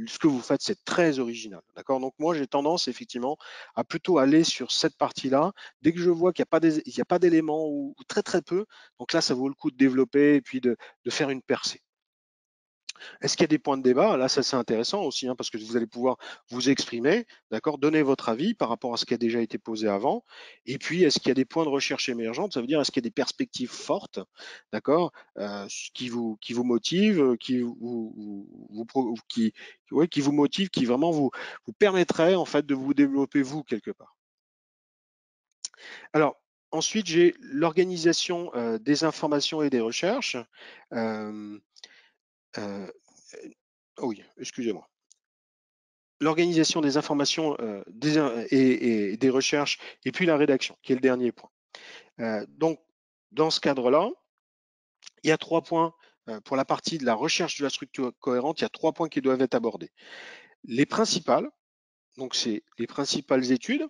ce que vous faites, c'est très original. D'accord? Donc moi, j'ai tendance effectivement à plutôt aller sur cette partie-là. Dès que je vois qu'il n'y a pas d'éléments ou très très peu, donc là, ça vaut le coup de développer et puis de faire une percée. Est-ce qu'il y a des points de débat? Là, ça c'est intéressant aussi, hein, parce que vous allez pouvoir vous exprimer, d'accord, donner votre avis par rapport à ce qui a déjà été posé avant. Et puis, est-ce qu'il y a des points de recherche émergentes? Ça veut dire, est-ce qu'il y a des perspectives fortes, d'accord, qui vous motivent, qui vous motivent, qui vraiment vous permettraient en fait de vous développer vous quelque part. Alors, ensuite, j'ai l'organisation des informations et des recherches. Euh, euh, oh oui, excusez-moi. l'organisation des informations et des recherches, et puis la rédaction, qui est le dernier point. Donc, dans ce cadre-là, il y a 3 points pour la partie de la recherche de la structure cohérente, il y a 3 points qui doivent être abordés. Les principales, donc c'est les principales études,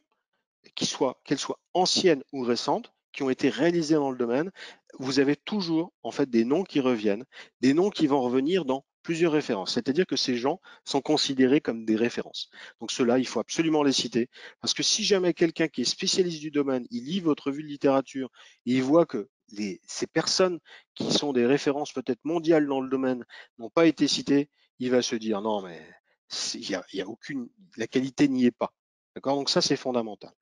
qu'elles soient anciennes ou récentes, qui ont été réalisées dans le domaine. Vous avez toujours en fait des noms qui reviennent, des noms qui vont revenir dans plusieurs références. C'est-à-dire que ces gens sont considérés comme des références. Donc ceux-là, il faut absolument les citer, parce que si jamais quelqu'un qui est spécialiste du domaine, il lit votre revue de littérature et il voit que ces personnes qui sont des références peut-être mondiales dans le domaine n'ont pas été citées, il va se dire non mais il y a aucune, la qualité n'y est pas. D'accord. Donc ça c'est fondamental.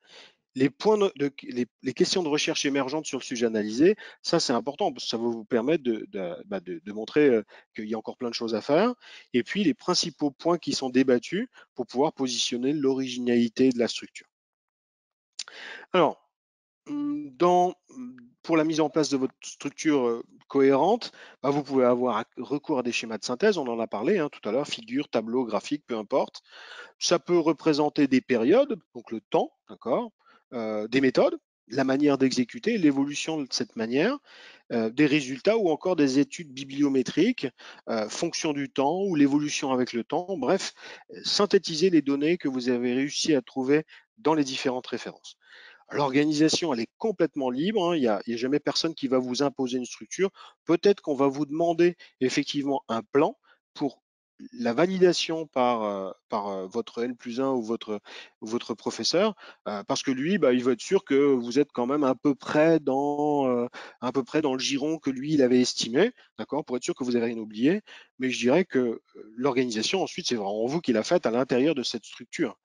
Les points les questions de recherche émergentes sur le sujet analysé, ça c'est important parce que ça va vous permettre de montrer qu'il y a encore plein de choses à faire. Et puis les principaux points qui sont débattus pour pouvoir positionner l'originalité de la structure. Alors, pour la mise en place de votre structure cohérente, vous pouvez avoir recours à des schémas de synthèse, on en a parlé tout à l'heure, figures, tableaux, graphiques, peu importe. Ça peut représenter des périodes, donc le temps, d'accord, des méthodes, la manière d'exécuter, l'évolution de cette manière, des résultats ou encore des études bibliométriques, fonction du temps ou l'évolution avec le temps. Bref, synthétiser les données que vous avez réussi à trouver dans les différentes références. L'organisation, elle est complètement libre. Il n'y a jamais personne qui va vous imposer une structure. Peut-être qu'on va vous demander effectivement un plan pour la validation par votre N+1 ou votre professeur, parce que lui, il veut être sûr que vous êtes quand même à peu près dans le giron que lui, il avait estimé, d'accord, pour être sûr que vous n'avez rien oublié. Mais je dirais que l'organisation, ensuite, c'est vraiment vous qui la faites à l'intérieur de cette structure.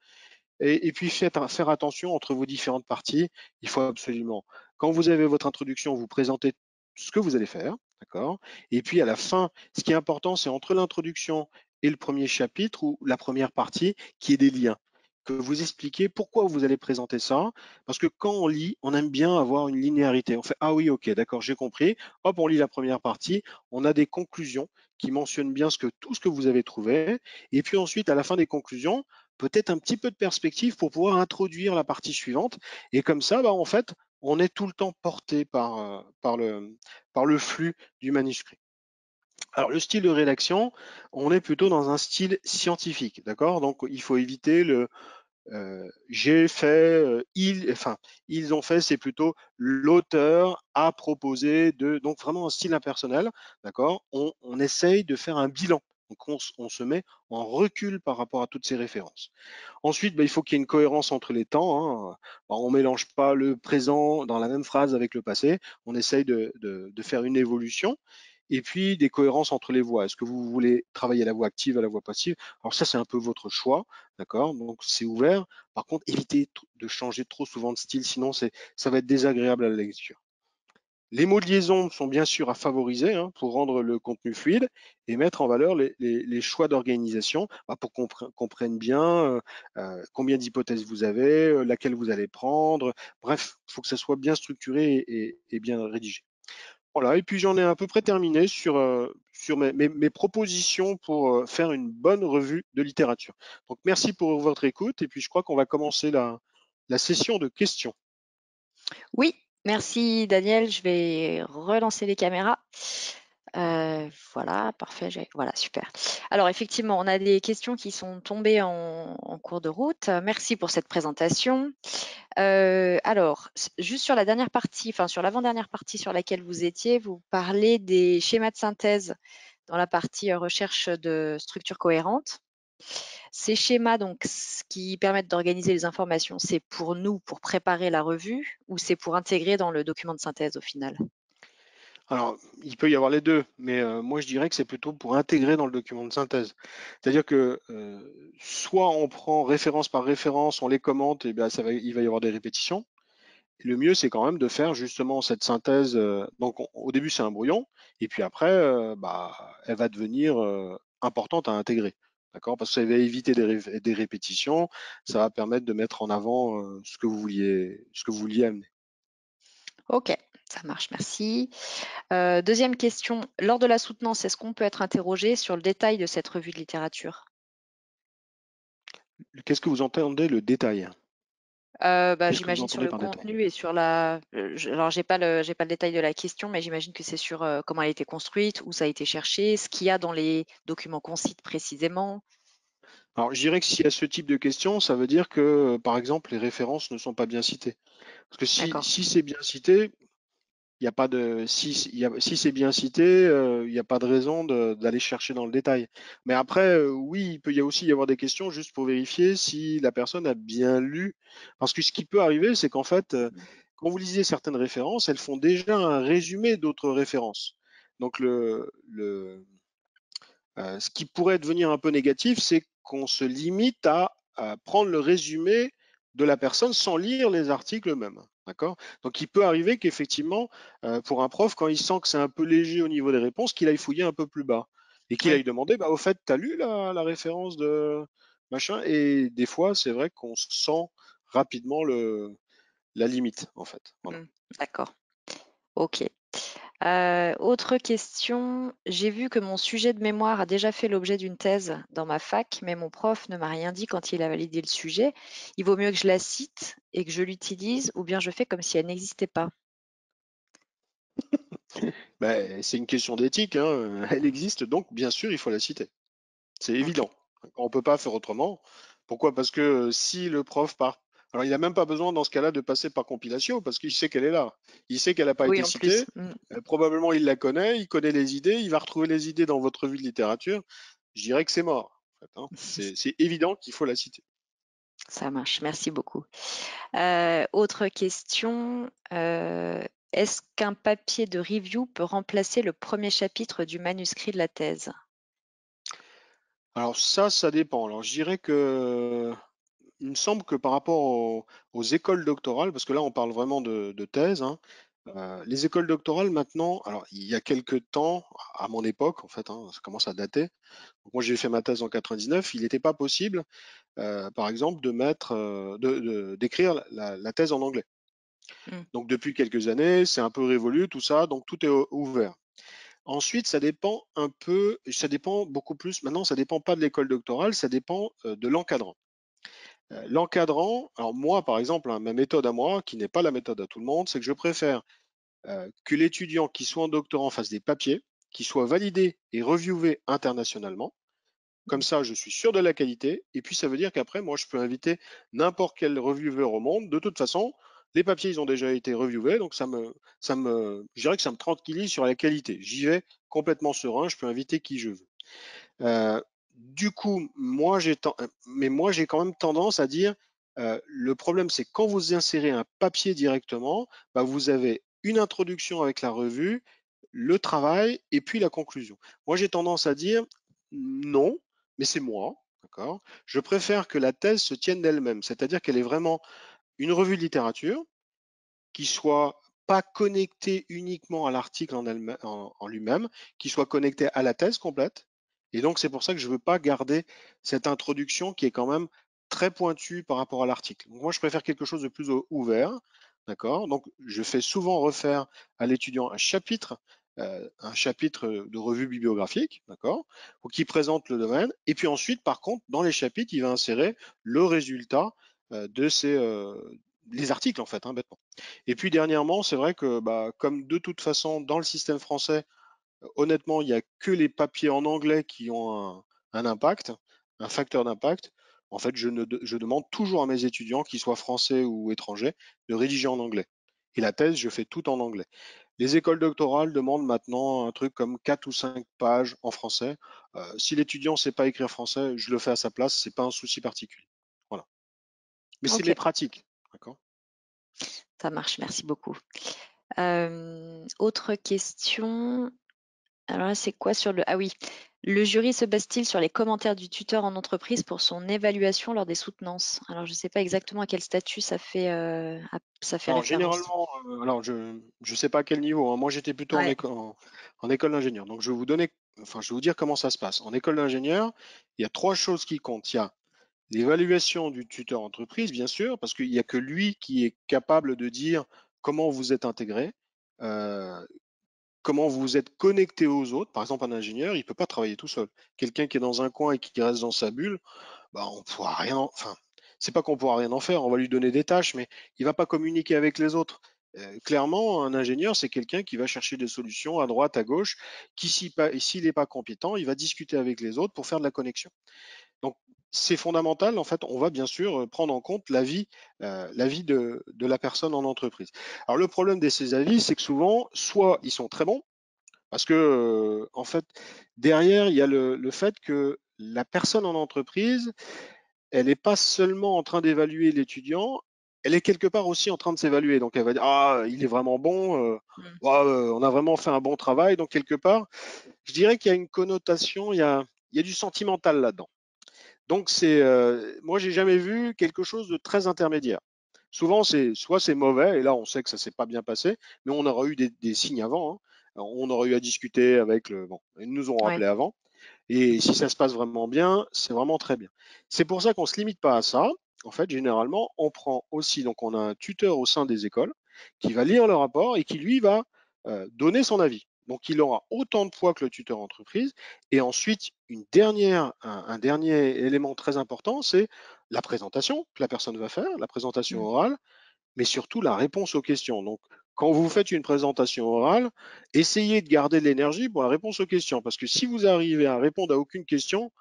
Et puis faire attention entre vos différentes parties. Il faut absolument, quand vous avez votre introduction, vous présentez ce que vous allez faire, d'accord. Et puis à la fin, ce qui est important, c'est entre l'introduction et le premier chapitre ou la première partie, qu'il y ait des liens, que vous expliquez pourquoi vous allez présenter ça. Parce que quand on lit, on aime bien avoir une linéarité. On fait ah oui, ok, d'accord, j'ai compris. Hop, on lit la première partie. On a des conclusions qui mentionnent bien tout ce que vous avez trouvé. Et puis ensuite, à la fin des conclusions, peut-être un petit peu de perspective pour pouvoir introduire la partie suivante. Et comme ça, en fait, on est tout le temps porté par le flux du manuscrit. Alors, le style de rédaction, on est plutôt dans un style scientifique, d'accord. Donc, il faut éviter le j'ai fait, ils ont fait, c'est plutôt l'auteur a proposé de, donc vraiment un style impersonnel, d'accord. On essaye de faire un bilan. Donc, on se met en recul par rapport à toutes ces références. Ensuite, il faut qu'il y ait une cohérence entre les temps. On ne mélange pas le présent dans la même phrase avec le passé. On essaye de faire une évolution. Et puis des cohérences entre les voix. Est-ce que vous voulez travailler à la voix active, à la voix passive? Alors ça, c'est un peu votre choix, d'accord. Donc c'est ouvert. Par contre, évitez de changer trop souvent de style, sinon ça va être désagréable à la lecture. Les mots de liaison sont bien sûr à favoriser pour rendre le contenu fluide et mettre en valeur les choix d'organisation pour qu'on comprenne bien combien d'hypothèses vous avez, laquelle vous allez prendre. Bref, il faut que ça soit bien structuré et bien rédigé. Voilà, et puis j'en ai à peu près terminé sur mes propositions pour faire une bonne revue de littérature. Donc merci pour votre écoute et puis je crois qu'on va commencer la session de questions. Oui, merci Daniel. Je vais relancer les caméras. Voilà, parfait. Voilà, super. Alors effectivement, on a des questions qui sont tombées en cours de route. Merci pour cette présentation. Alors, juste sur la dernière partie, enfin sur l'avant-dernière partie sur laquelle vous étiez, vous parlez des schémas de synthèse dans la partie recherche de structures cohérentes. Ces schémas, donc, qui permettent d'organiser les informations, c'est pour nous, pour préparer la revue, ou c'est pour intégrer dans le document de synthèse au final? Alors, il peut y avoir les deux, mais moi je dirais que c'est plutôt pour intégrer dans le document de synthèse. C'est-à-dire que soit on prend référence par référence, on les commente, et bien il va y avoir des répétitions. Et le mieux, c'est quand même de faire justement cette synthèse. Donc, au début, c'est un brouillon, et puis après, elle va devenir importante à intégrer. D'accord? Parce que ça va éviter des répétitions, ça va permettre de mettre en avant ce que vous vouliez amener. Ok, ça marche, merci. Deuxième question, lors de la soutenance, est-ce qu'on peut être interrogé sur le détail de cette revue de littérature? Qu'est-ce que vous entendez le détail? Qu'est-ce que vous J'imagine sur entendez le par détail? contenu et sur alors j'ai pas le détail de la question, mais j'imagine que c'est sur comment elle a été construite, où ça a été cherché, ce qu'il y a dans les documents qu'on cite précisément. Alors, je dirais que s'il y a ce type de question, ça veut dire que, par exemple, les références ne sont pas bien citées. Parce que D'accord. si c'est bien cité, il y a pas de si c'est bien cité, il n'y a pas de raison d'aller chercher dans le détail. Mais après, oui, il peut y a aussi y avoir des questions juste pour vérifier si la personne a bien lu. Parce que ce qui peut arriver, c'est qu'en fait, quand vous lisez certaines références, elles font déjà un résumé d'autres références. Donc ce qui pourrait devenir un peu négatif, c'est qu'on se limite à prendre le résumé de la personne sans lire les articles eux-mêmes. D'accord? Donc, il peut arriver qu'effectivement, pour un prof, quand il sent que c'est un peu léger au niveau des réponses, qu'il aille fouiller un peu plus bas et qu'il Oui. aille demander, bah, au fait, tu as lu la référence de machin? Et des fois, c'est vrai qu'on sent rapidement la limite, en fait. Voilà. Hmm. D'accord. Ok. Autre question. J'ai vu que mon sujet de mémoire a déjà fait l'objet d'une thèse dans ma fac, mais mon prof ne m'a rien dit quand il a validé le sujet. Il vaut mieux que je la cite et que je l'utilise, ou bien je fais comme si elle n'existait pas. Ben, c'est une question d'éthique, hein. Elle existe, donc bien sûr, il faut la citer. C'est Ok. évident. On ne peut pas faire autrement. Pourquoi? Parce que si le prof part. Alors, il n'a même pas besoin dans ce cas-là de passer par compilation parce qu'il sait qu'elle est là. Il sait qu'elle n'a pas Oui, été en plus. citée. Probablement, il la connaît, il connaît les idées, il va retrouver les idées dans votre revue de littérature. Je dirais que c'est mort, en fait, hein. C'est évident qu'il faut la citer. Ça marche. Merci beaucoup. Autre question. Est-ce qu'un papier de review peut remplacer le premier chapitre du manuscrit de la thèse? Alors ça dépend. Alors je dirais que il me semble que par rapport aux écoles doctorales, parce que là on parle vraiment de thèse, hein, les écoles doctorales maintenant, alors il y a quelques temps, à mon époque en fait, hein, ça commence à dater. Donc, moi j'ai fait ma thèse en 99, il n'était pas possible, par exemple, de mettre, d'écrire la thèse en anglais. Hmm. Donc depuis quelques années, c'est un peu révolu tout ça, donc tout est ouvert. Ensuite, ça dépend un peu, ça dépend beaucoup plus. Maintenant, ça dépend pas de l'école doctorale, ça dépend de l'encadrant. L'encadrant, alors moi par exemple, hein, ma méthode à moi, qui n'est pas la méthode à tout le monde, c'est que je préfère que l'étudiant qui soit en doctorant fasse des papiers, qui soient validés et reviewés internationalement. Comme ça, je suis sûr de la qualité. Et puis, ça veut dire qu'après, moi, je peux inviter n'importe quel reviewer au monde. De toute façon, les papiers, ils ont déjà été reviewés. Donc, je dirais que ça me tranquillise sur la qualité. J'y vais complètement serein. Je peux inviter qui je veux. Euh, du coup, mais moi, j'ai quand même tendance à dire, le problème, c'est quand vous insérez un papier directement, bah, vous avez une introduction avec la revue, le travail et puis la conclusion. Moi, j'ai tendance à dire non, mais c'est moi, d'accord? Je préfère que la thèse se tienne d'elle-même, c'est-à-dire qu'elle est vraiment une revue de littérature qui soit pas connecté uniquement à l'article en lui-même, qui soit connecté à la thèse complète. Et donc, c'est pour ça que je ne veux pas garder cette introduction qui est quand même très pointue par rapport à l'article. Moi, je préfère quelque chose de plus ouvert. D'accord? Donc, je fais souvent refaire à l'étudiant un chapitre de revue bibliographique, d'accord, qui présente le domaine. Et puis ensuite, par contre, dans les chapitres, il va insérer le résultat de les articles, en fait, hein, bêtement. Et puis dernièrement, c'est vrai que bah, comme de toute façon, dans le système français, honnêtement, il n'y a que les papiers en anglais qui ont un impact, un facteur d'impact. En fait, je demande toujours à mes étudiants, qu'ils soient français ou étrangers, de rédiger en anglais. Et la thèse, je fais tout en anglais. Les écoles doctorales demandent maintenant un truc comme 4 ou 5 pages en français. Si l'étudiant ne sait pas écrire français, je le fais à sa place, c'est pas un souci particulier. Voilà. Mais c'est Ok, mes pratiques. D'accord. ça marche. Merci beaucoup. Autre question. Alors là, c'est quoi sur le... Ah oui, le jury se base-t-il sur les commentaires du tuteur en entreprise pour son évaluation lors des soutenances? Alors, je ne sais pas exactement à quel statut ça fait Alors référence. généralement, alors je sais pas à quel niveau, hein. Moi j'étais plutôt Ouais. en école d'ingénieur. Donc je vais vous donner, enfin je vais vous dire comment ça se passe. En école d'ingénieur, il y a trois choses qui comptent. Il y a l'évaluation du tuteur entreprise, bien sûr, parce qu'il n'y a que lui qui est capable de dire comment vous êtes intégré. Euh, comment vous êtes connecté aux autres. Par exemple, un ingénieur, il ne peut pas travailler tout seul. Quelqu'un qui est dans un coin et qui reste dans sa bulle, bah, on pourra rien enfin, c'est pas qu'on pourra rien en faire, on va lui donner des tâches, mais il va pas communiquer avec les autres. Clairement, un ingénieur, c'est quelqu'un qui va chercher des solutions à droite, à gauche, qui s'il n'est pas compétent, il va discuter avec les autres pour faire de la connexion. Donc, c'est fondamental. En fait, on va bien sûr prendre en compte l'avis de la personne en entreprise. Alors, le problème de ces avis, c'est que souvent, soit ils sont très bons, parce que, en fait, derrière, il y a le fait que la personne en entreprise, elle n'est pas seulement en train d'évaluer l'étudiant, elle est quelque part aussi en train de s'évaluer. Donc, elle va dire, ah, il est vraiment bon, Mm. ouais, on a vraiment fait un bon travail. Donc, quelque part, je dirais qu'il y a une connotation, il y a du sentimental là-dedans. Donc, moi, j'ai jamais vu quelque chose de très intermédiaire. Souvent, soit c'est mauvais, et là, on sait que ça s'est pas bien passé, mais on aura eu des signes avant, hein. Alors, on aurait eu à discuter avec bon, ils nous ont Ouais. rappelé avant. Et si ça se passe vraiment bien, c'est vraiment très bien. C'est pour ça qu'on ne se limite pas à ça. En fait, généralement, on prend aussi, donc on a un tuteur au sein des écoles qui va lire le rapport et qui, lui, va donner son avis. Donc, il aura autant de poids que le tuteur entreprise. Et ensuite, un dernier élément très important, c'est la présentation que la personne va faire, la présentation Mm. orale, mais surtout la réponse aux questions. Donc, quand vous faites une présentation orale, essayez de garder de l'énergie pour la réponse aux questions, parce que si vous arrivez à répondre à aucune question,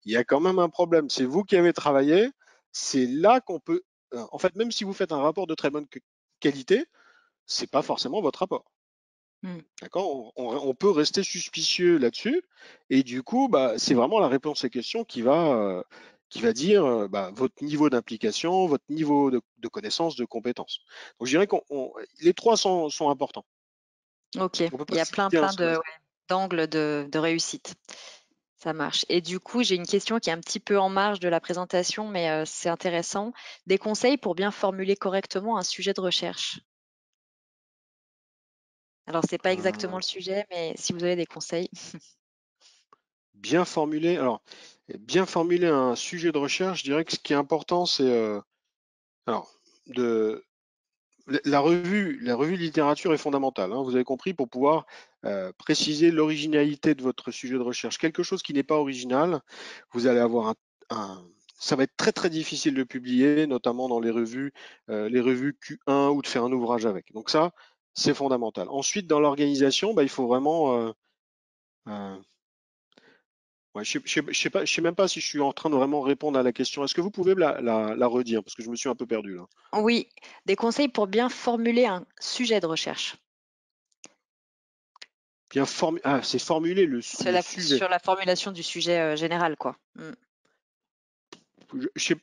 il y a quand même un problème. C'est vous qui avez travaillé, c'est là qu'on peut. En fait, même si vous faites un rapport de très bonne qualité, c'est pas forcément votre rapport. Mm. D'accord? On peut rester suspicieux là-dessus, et du coup, bah, c'est vraiment la réponse aux questions qui va dire bah, votre niveau d'implication, votre niveau de connaissance, de compétence. Donc, je dirais que les trois sont importants. Ok, On ne peut il pas y a se limiter à un plein seul de, aspect. ouais, d'angles de réussite. Ça marche. Et du coup, j'ai une question qui est un petit peu en marge de la présentation, mais c'est intéressant. Des conseils pour bien formuler correctement un sujet de recherche. Alors, c'est pas exactement Euh, le sujet, mais si vous avez des conseils. bien formuler, alors, bien formuler un sujet de recherche, je dirais que ce qui est important, c'est alors, de, la revue de littérature est fondamentale, hein, vous avez compris, pour pouvoir préciser l'originalité de votre sujet de recherche. Quelque chose qui n'est pas original, vous allez avoir ça va être très très difficile de publier, notamment dans les revues Q1 ou de faire un ouvrage avec. Donc ça, c'est fondamental. Ensuite, dans l'organisation, bah, il faut vraiment, euh, ouais, je sais même pas si je suis en train de vraiment répondre à la question. Est-ce que vous pouvez me la redire? Parce que je me suis un peu perdu là. Oui, des conseils pour bien formuler un sujet de recherche. C'est formuler le sujet. Sur la formulation du sujet général, quoi. Mm.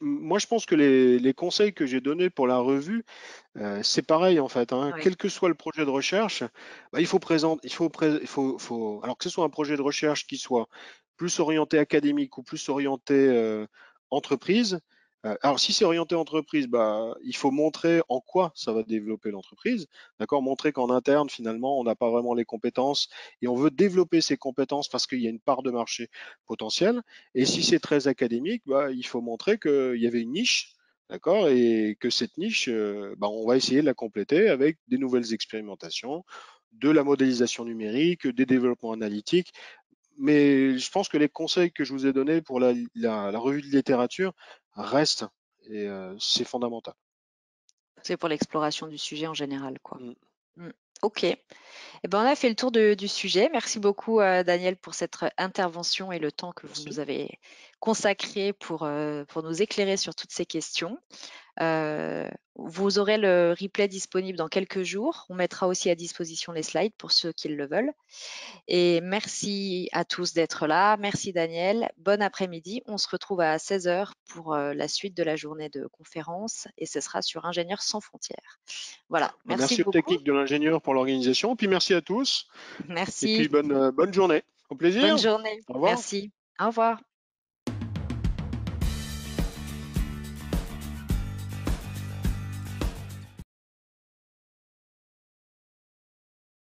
Moi, je pense que les conseils que j'ai donnés pour la revue, c'est pareil en fait, hein. Ouais. Quel que soit le projet de recherche, bah, il faut présenter, alors que ce soit un projet de recherche qui soit plus orienté académique ou plus orienté entreprise. Alors si c'est orienté entreprise, bah, il faut montrer en quoi ça va développer l'entreprise. D'accord, montrer qu'en interne finalement on n'a pas vraiment les compétences et on veut développer ces compétences parce qu'il y a une part de marché potentielle. Et si c'est très académique, bah, il faut montrer qu'il y avait une niche. D'accord? Et que cette niche, bah, on va essayer de la compléter avec des nouvelles expérimentations, de la modélisation numérique, des développements analytiques. Mais je pense que les conseils que je vous ai donnés pour la revue de littérature restent et c'est fondamental. C'est pour l'exploration du sujet en général, quoi. Mm. Mm. Ok. Eh ben, on a fait le tour du sujet. Merci beaucoup, Daniel, pour cette intervention et le temps que vous Merci. nous avez consacré pour nous éclairer sur toutes ces questions. Vous aurez le replay disponible dans quelques jours. On mettra aussi à disposition les slides pour ceux qui le veulent. Et merci à tous d'être là. Merci Daniel. Bon après-midi. On se retrouve à 16 heures pour la suite de la journée de conférence et ce sera sur Ingénieurs sans frontières. Voilà. Bah, Merci merci aux beaucoup. techniques de l'ingénieur pour l'organisation, puis merci à tous, et Merci. puis bonne journée. Au Bonne plaisir. journée. Au revoir. Merci. Au revoir.